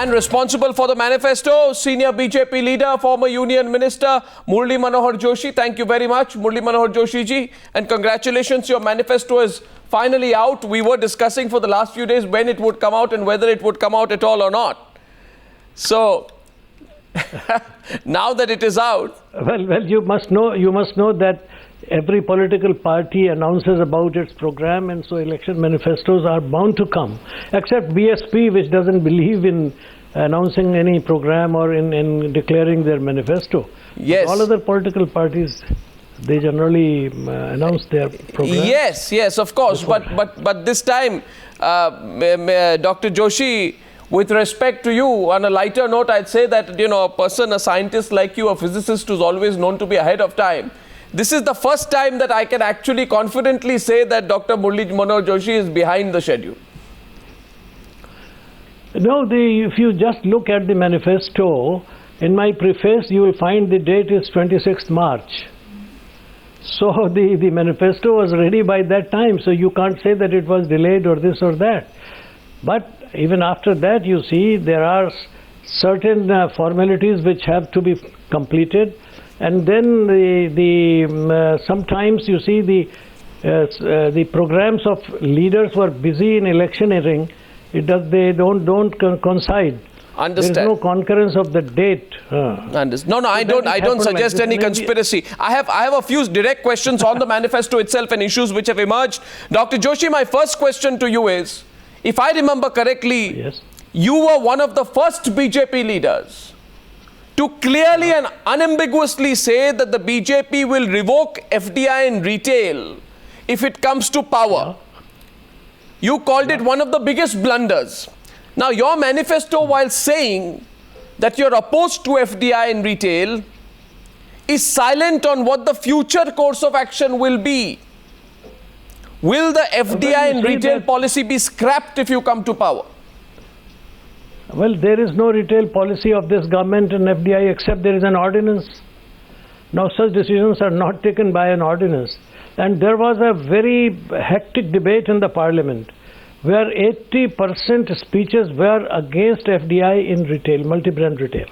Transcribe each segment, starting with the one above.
And responsible for the manifesto, senior BJP leader, former Union Minister, Murli Manohar Joshi. Thank you very much, Murli Manohar Joshi ji. And congratulations, your manifesto is finally out. We were discussing for the last few days when it would come out and whether it would come out at all or not. So, now that it is out. Well, you must know that every political party announces about its program, and so election manifestos are bound to come, except BSP, which doesn't believe in announcing any program or in declaring their manifesto. Yes. But all other political parties, they generally announce their program. Yes, of course. But this time, Dr. Joshi, with respect to you, on a lighter note, I'd say that, a scientist like you, a physicist who's always known to be ahead of time, this is the first time that I can actually confidently say that Dr. Murli Manohar Joshi is behind the schedule. No, if you just look at the manifesto, in my preface, you will find the date is 26th March. So the manifesto was ready by that time, so you can't say that it was delayed or this or that. But even after that, you see, there are certain formalities which have to be completed. And then sometimes you see the programs of leaders who are busy in electioneering, they don't coincide. Understand. There is no concurrence of the date. No, I don't suggest any conspiracy. I have a few direct questions on the manifesto itself and issues which have emerged. Dr. Joshi, my first question to you is, if I remember correctly, yes, you were one of the first BJP leaders to clearly and unambiguously say that the BJP will revoke FDI in retail if it comes to power. You called it one of the biggest blunders. Now, your manifesto, while saying that you're opposed to FDI in retail, is silent on what the future course of action will be. Will the FDI in retail policy be scrapped if you come to power? Well, there is no retail policy of this government and FDI except there is an ordinance. Now, such decisions are not taken by an ordinance. And there was a very hectic debate in the parliament where 80% speeches were against FDI in retail, multi-brand retail.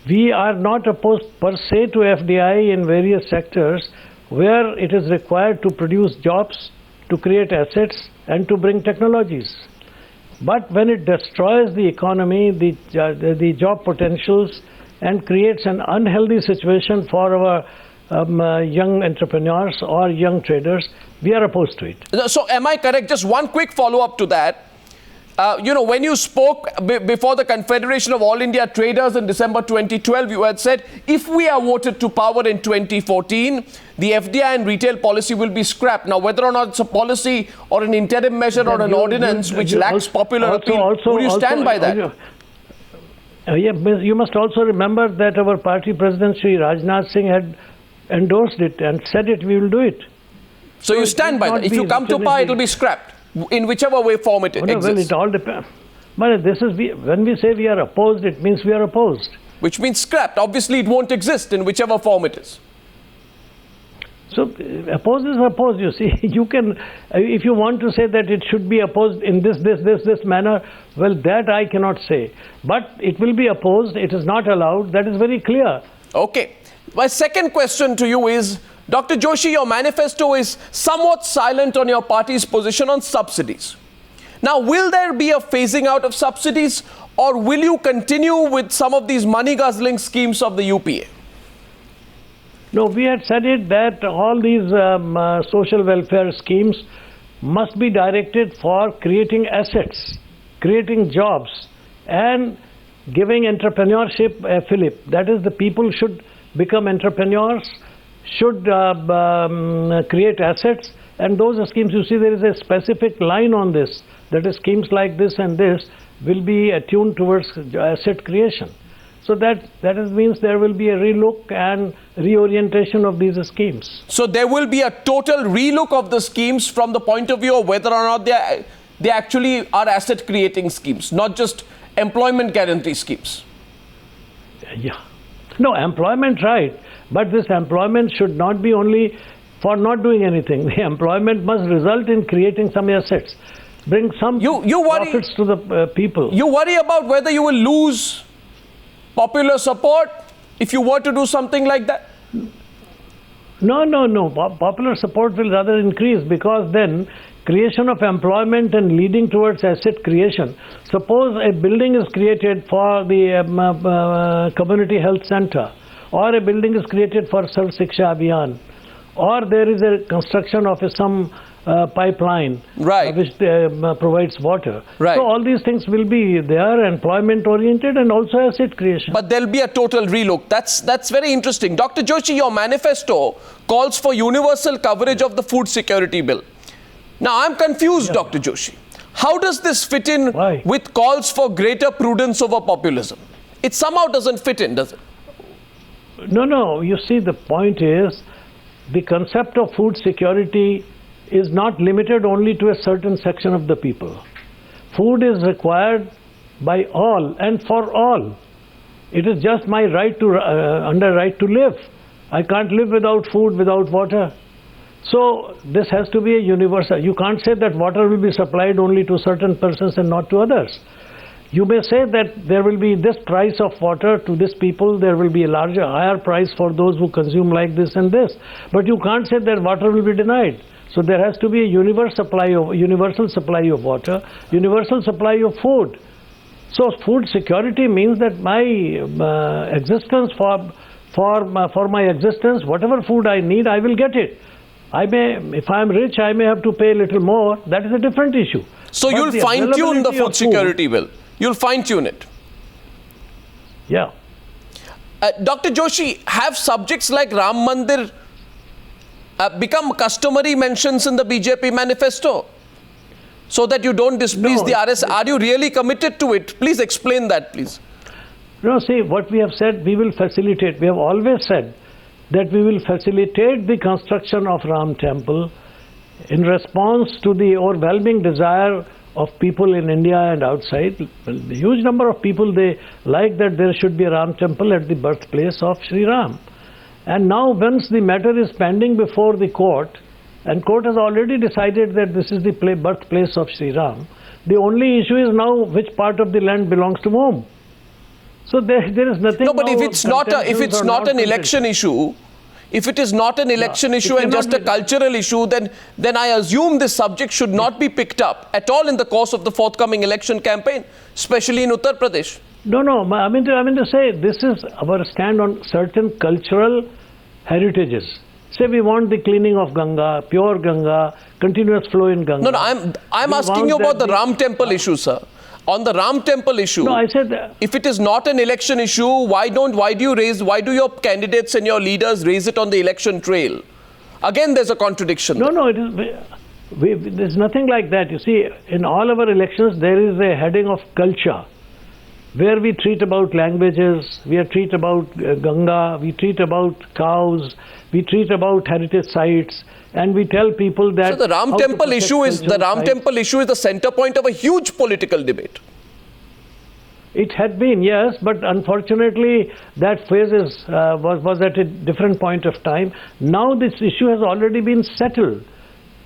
We are not opposed per se to FDI in various sectors where it is required to produce jobs, to create assets, and to bring technologies. But when it destroys the economy, the job potentials, and creates an unhealthy situation for our young entrepreneurs or young traders, we are opposed to it. So am I correct? Just one quick follow-up to that. When you spoke before the Confederation of All India Traders in December 2012, you had said, if we are voted to power in 2014, the FDI and retail policy will be scrapped. Now, whether or not it's a policy or an interim measure or an ordinance which lacks popular appeal, would you stand by that? You must also remember that our party president, Shri Rajnath Singh, had endorsed it and said we will do it. So you stand by that? If you come to power, it will be scrapped, in whichever way form it exists. Well, it all depends. But when we say we are opposed, it means we are opposed. Which means scrapped. Obviously, it won't exist in whichever form it is. So, opposed is opposed, you see. You can, if you want to say that it should be opposed in this manner, well, that I cannot say. But it will be opposed, it is not allowed, that is very clear. Okay. My second question to you is, Dr. Joshi, your manifesto is somewhat silent on your party's position on subsidies. Now, will there be a phasing out of subsidies, or will you continue with some of these money-guzzling schemes of the UPA? No, we had said it that all these social welfare schemes must be directed for creating assets, creating jobs, and giving entrepreneurship a fillip. That is, the people should become entrepreneurs, should create assets, and those schemes, you see, there is a specific line on this, that is, schemes like this and this will be attuned towards asset creation. So that means there will be a relook and reorientation of these schemes. So there will be a total relook of the schemes from the point of view of whether or not they actually are asset creating schemes, not just employment guarantee schemes. Yeah. No, employment, right. But this employment should not be only for not doing anything. The employment must result in creating some assets. bring some profits to the people. You worry about whether you will lose popular support if you were to do something like that? No. Popular support will rather increase, because then creation of employment and leading towards asset creation. Suppose a building is created for the community health center, or a building is created for Sarv Shiksha Abhiyan, or there is a construction of some pipeline which provides water. Right. So all these things will be there, employment oriented and also asset creation. But there'll be a total relook. That's very interesting. Dr. Joshi, your manifesto calls for universal coverage of the food security bill. Now I'm confused, Dr. Joshi. How does this fit in with calls for greater prudence over populism? It somehow doesn't fit in, does it? No. You see, the point is, the concept of food security is not limited only to a certain section of the people. Food is required by all and for all. It is just my right to right to live. I can't live without food, without water. So this has to be a universal. You can't say that water will be supplied only to certain persons and not to others. You may say that there will be this price of water to this people, there will be a higher price for those who consume like this and this. But you can't say that water will be denied. So there has to be a universal supply of water, universal supply of food. So food security means that my existence, for my existence, whatever food I need, I will get it. If I am rich, I may have to pay a little more. That is a different issue. So you'll fine-tune the food security bill. You'll fine-tune it. Yeah. Dr. Joshi, have subjects like Ram Mandir become customary mentions in the BJP manifesto so that you don't displease the RS? Are you really committed to it? Please explain that, please. No, see, what we have said, we will facilitate. We have always said that we will facilitate the construction of Ram Temple in response to the overwhelming desire of people in India and outside. A huge number of people, they like that there should be a Ram Temple at the birthplace of Sri Ram. And now once the matter is pending before the court, and court has already decided that this is the birthplace of Sri Ram, the only issue is now which part of the land belongs to whom. So there is nothing. No, but if it's not an election issue, if it is not an election issue and just a cultural issue, then I assume this subject should not be picked up at all in the course of the forthcoming election campaign, especially in Uttar Pradesh. No. I mean to say, this is our stand on certain cultural heritages. Say we want the cleaning of Ganga, pure Ganga, continuous flow in Ganga. No, I'm asking you about the Ram Temple issue, sir. On the Ram Temple issue, no, I said if it is not an election issue, why do your candidates and your leaders raise it on the election trail? Again, there's a contradiction. No, it is. There's nothing like that. You see, in all our elections, there is a heading of culture, where we treat about languages, we treat about Ganga, we treat about cows, we treat about heritage sites, and we tell people that. So the Ram Temple issue is the center point of a huge political debate. It had been, yes, but unfortunately that phase was at a different point of time. Now this issue has already been settled,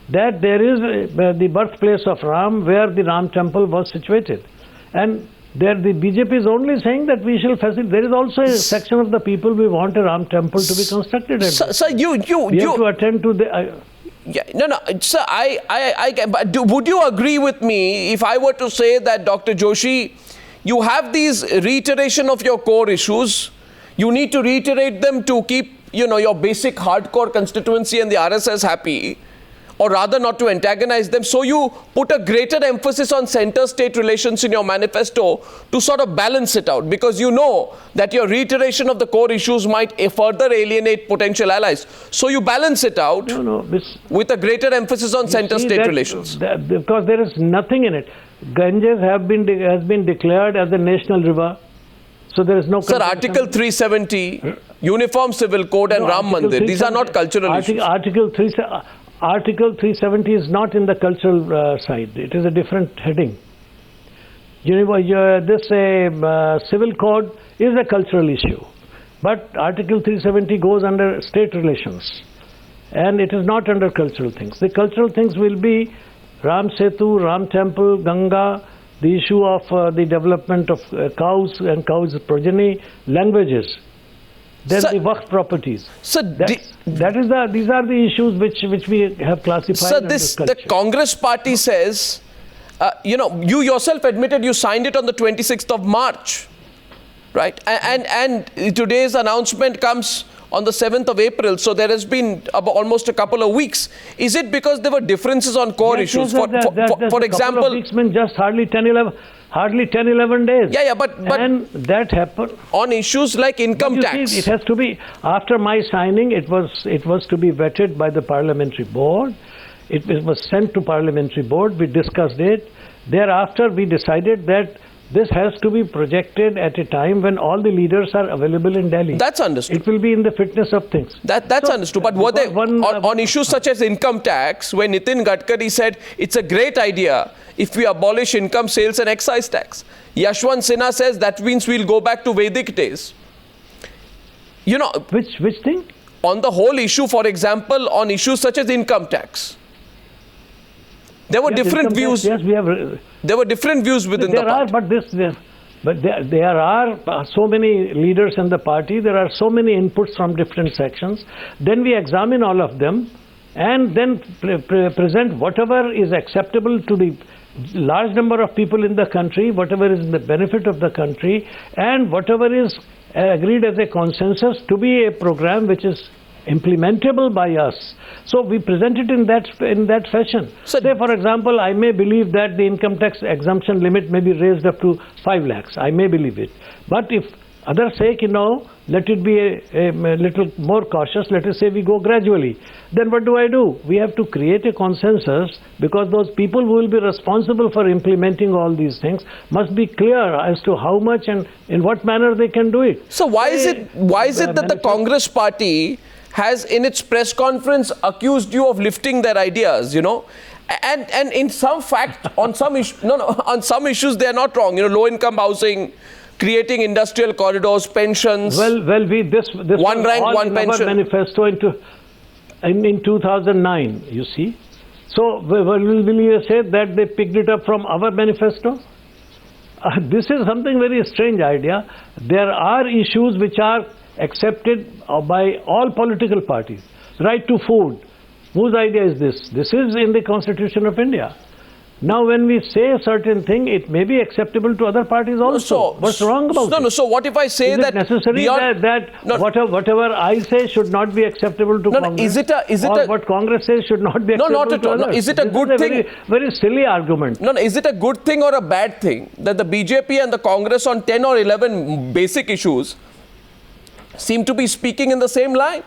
that there is the birthplace of Ram where the Ram Temple was situated, and there the BJP is only saying that we shall facilitate. There is also a section of the people we want a Ram Temple to be constructed. Sir, you have to attend to the. Sir, would you agree with me if I were to say that, Dr. Joshi, you have these reiteration of your core issues, you need to reiterate them to keep your basic hardcore constituency and the RSS happy, or rather not to antagonize them, so you put a greater emphasis on center-state relations in your manifesto to sort of balance it out, because you know that your reiteration of the core issues might further alienate potential allies. So you balance it out with a greater emphasis on center-state relations. Because there is nothing in it. Ganges has been declared as a national river. So there is no. Sir, Article 370, Uniform Civil Code and Ram Mandir, these are not cultural issues. Article 370 is not in the cultural side. It is a different heading. This civil code is a cultural issue. But Article 370 goes under state relations. And it is not under cultural things. The cultural things will be Ram Setu, Ram Temple, Ganga, the issue of the development of cows and cows' progeny, languages. Then Sir, the Waqf properties. So These are the issues which we have classified. So under the culture. Congress party says, you yourself admitted you signed it on the 26th of March, right? And today's announcement comes on the 7th of April. So there has been almost a couple of weeks. Is it because there were differences on core issues? For example, couple of weeks means just hardly 10, 11 days. Yeah, but and that happened on issues like income tax. See, it has to be, after my signing, it was to be vetted by the parliamentary board. It was sent to parliamentary board. We discussed it. Thereafter, we decided that this has to be projected at a time when all the leaders are available in Delhi. That's understood. It will be in the fitness of things. That's understood. But were they, on issues such as income tax, when Nitin Gadkari said it's a great idea if we abolish income, sales and excise tax. Yashwant Sinha says that means we'll go back to Vedic days. Which thing? On the whole issue, for example, on issues such as income tax. There were different views. Yes, we have. There were different views within the party. But there are so many leaders in the party. There are so many inputs from different sections. Then we examine all of them, and then present whatever is acceptable to the large number of people in the country, whatever is in the benefit of the country, and whatever is agreed as a consensus to be a program which is implementable by us. So we present it in that fashion. So say, for example, I may believe that the income tax exemption limit may be raised up to 5 lakhs. I may believe it. But if others say, let it be a little more cautious, let us say we go gradually, then what do? We have to create a consensus, because those people who will be responsible for implementing all these things must be clear as to how much and in what manner they can do it. So why is it that the Congress party has in its press conference accused you of lifting their ideas, and in some fact, on some issues they are not wrong, low income housing, creating industrial corridors, pensions. Well, this one rank, one pension. Our manifesto in 2009, you see. So will you say that they picked it up from our manifesto? This is something very strange idea. There are issues which are accepted by all political parties. Right to food. Whose idea is this? This is in the Constitution of India. Now, when we say a certain thing, it may be acceptable to other parties also. What's wrong about it? So what if I say is that... Is it necessary that whatever I say should not be acceptable to Congress? What Congress says should not be acceptable to others? No, is it a good thing? Very silly argument. Is it a good thing or a bad thing that the BJP and the Congress on 10 or 11 basic issues seem to be speaking in the same line?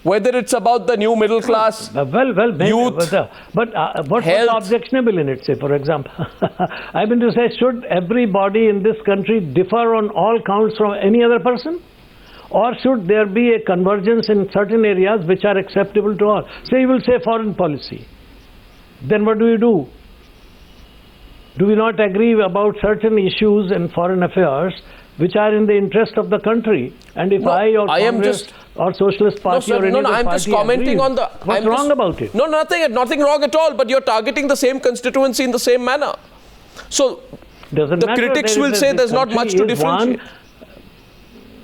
Whether it's about the new middle class, youth, but what's objectionable in it, say, for example? I mean to say, should everybody in this country differ on all counts from any other person? Or should there be a convergence in certain areas which are acceptable to all? Say you will say foreign policy. Then what do? Do we not agree about certain issues in foreign affairs which are in the interest of the country? And if Congress or Socialist Party or any other party I'm just commenting on the... What's wrong about it? No, nothing wrong at all, but you're targeting the same constituency in the same manner. So the critics will say there's not much to differentiate.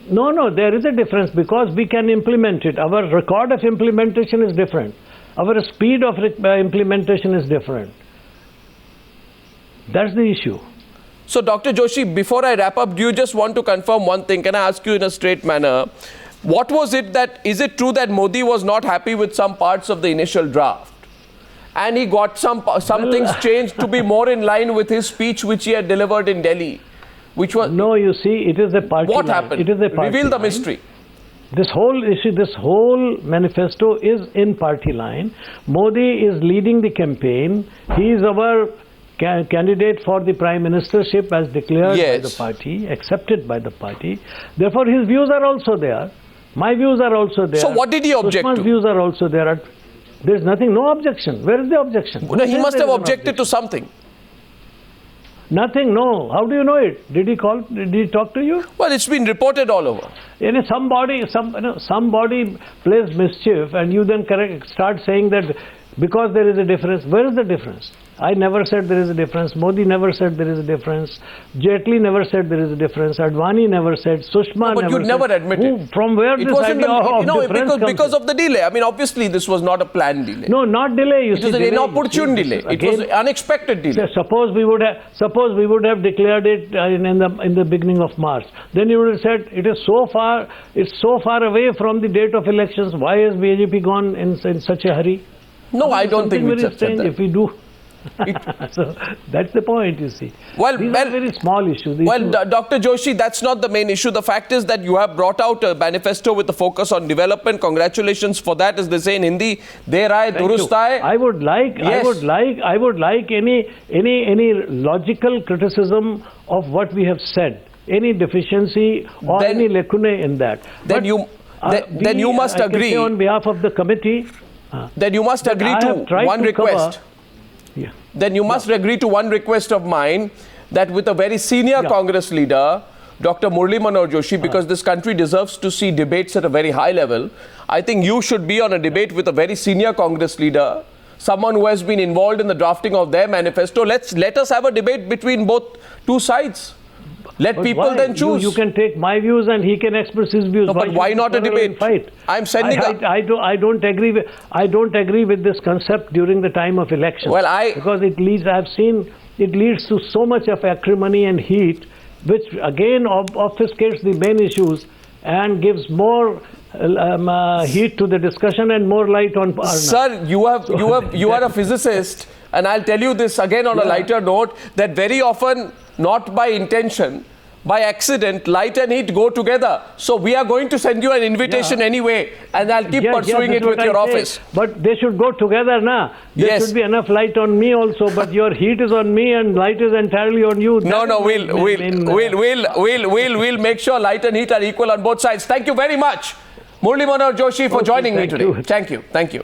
No, there is a difference, because we can implement it. Our record of implementation is different. Our speed of implementation is different. That's the issue. So, Dr. Joshi, before I wrap up, do you just want to confirm one thing? Can I ask you in a straight manner? What was it is it true that Modi was not happy with some parts of the initial draft? And he got some things changed to be more in line with his speech which he had delivered in Delhi? Which was... No, you see, it is a party What line. happened? It is a party Reveal the line. mystery. This whole issue, this whole manifesto is in party line. Modi is leading the campaign. He is our candidate for the prime ministership as declared by the party, accepted by the party. Therefore, his views are also there. My views are also there. So what did he object Sushma's to? views are also there. There's nothing, no objection. Where is the objection? No, he must have objected to something. Nothing, no. How do you know it? Did he talk to you? Well, it's been reported all over. Somebody plays mischief, and you then start saying that because there is a difference. Where is the difference? I never said there is a difference. Modi never said there is a difference. Jaitley never said there is a difference. Advani never said. Sushma but never you'd never said. admit it. From where it this wasn't idea of difference comes because of the delay. I mean, obviously, this was not a planned delay. No, not delay. It was an inopportune delay. It was an unexpected delay. Suppose we would have declared it in the beginning of March. Then you would have said it is so far. It's so far away from the date of elections. Why has BJP gone in such a hurry? No, I don't think we said that. If we do. So that's the point, you see. These are very small issues. Dr. Joshi, that's not the main issue. The fact is that you have brought out a manifesto with a focus on development. Congratulations for that, as they say in Hindi. Der aaye, durust aaye. I would like any logical criticism of what we have said. Any deficiency or any lacuna in that. Then you must agree. I can say on behalf of the committee. Then you must agree to one request. Then you must agree to one request of mine, that with a very senior Congress leader, Dr. Murli Manohar Joshi, because this country deserves to see debates at a very high level, I think you should be on a debate with a very senior Congress leader, someone who has been involved in the drafting of their manifesto. Let us have a debate between both two sides. Let people then choose. You can take my views and he can express his views. No, but why not a debate? I'm sending. I don't agree with this concept during the time of election. Because it leads. I've seen it leads to so much of acrimony and heat, which again obfuscates the main issues and gives more heat to the discussion and more light on. Sir, you are a physicist, and I'll tell you this again on a lighter note, that very often, not by intention, by accident, light and heat go together. So we are going to send you an invitation anyway, and I'll keep pursuing it with your office. But they should go together, na? There should be enough light on me also, but your heat is on me and light is entirely on you. No, we'll make sure light and heat are equal on both sides. Thank you very much, Murli Manohar Joshi, for joining me today. Thank you. Thank you.